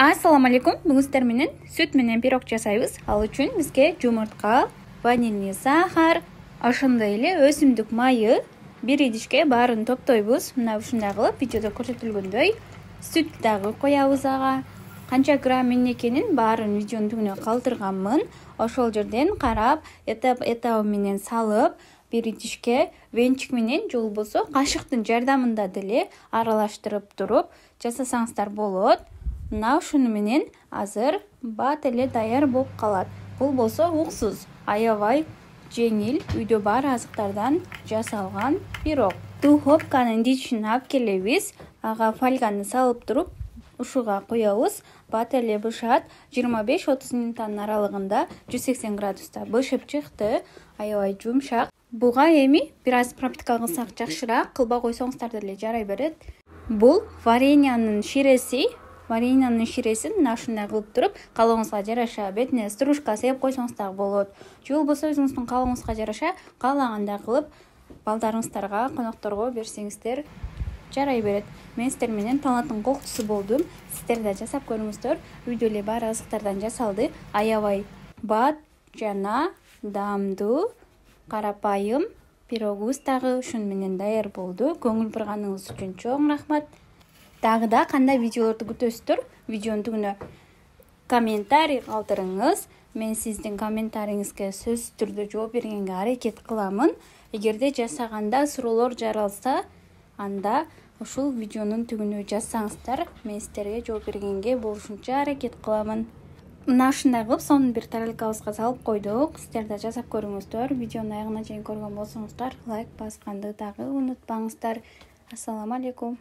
Ассаламу алейкум. Бүгүн сиздер менен сүт менен пирог жасайбыз. Ал үчүн бизге жумуртка, ванильный сахар, ошондой эле өсүмдүк майы, бир идишке баарын топтойбуз. Мына ушундай кылып видеодо көрсөтүлгөндөй сүт дагы коябыз ага. Канча грамм эмне экенин баарын видеонун түбүнө калтырганмын. Ошол жерден карап, этабы менен салып, бир идишке венчик менен же болбосо кашыктын жардамында деле аралаштырып туруп жасасаңыздар болот. Мына ушуну менен азыр бат эле даяр болуп калат. Бул болсо уксуз, аябай жеңил, үйдө бар азыктардан жасалган пирог. Духовканын идишин алып келебиз. Ага фольганы салып туруп, ушуга коебуз. Бат эле бышат. 25-30 минуттун аралыгында 180 градуста бышып чыкты. Аябай жумшак. Буга эми бир аз пропитка кылсак жакшыраак, кылбай койсоңуздар деле жарай берет. Бул вареньянын ширеси. Вареньянын ширесин мына ушундай кылып туруп, каалооңузга жараша бетине стружка сеп койсоңуз дагы болот. Же болбосо өзүңүздүн каалооңузга жараша каалагандай кылып балдарыңыздарга, конокторго берсеңиздер жарай берет. Мен сиздер менен таланттын колкусу болдум. Сиздер да жасап көрүңүздөр. Үйдө эле бар азыктардан жасалды. Аябай бат жана даамдуу, карапайым пирогубуз дагы ушун менен даяр болду. Көңүл бурганыңыз үчүн чоң рахмат. Дагы да кандай видеолорду күтөсүздөр? Видеонун түбүнө комментарий калтырыңыз. Мен сиздин комментарийиңизге сөзсүз түрдө жооп бергенге аракет кыламын. Эгерде жасаганда суроолор жаралса, анда ушул видеонун түбүнө жазсаңыздар, мен сиздерге жооп бергенге болушунча аракет кыламын. Мына ушундай кылып сонун бир тарелкабызга салып койдук. Сиздер да жасап көрүңүздөр. Видеонун аягына чейин көргөн болсоңуздар, лайк басканды дагы унутпаңыздар. Ассаламу алейкум.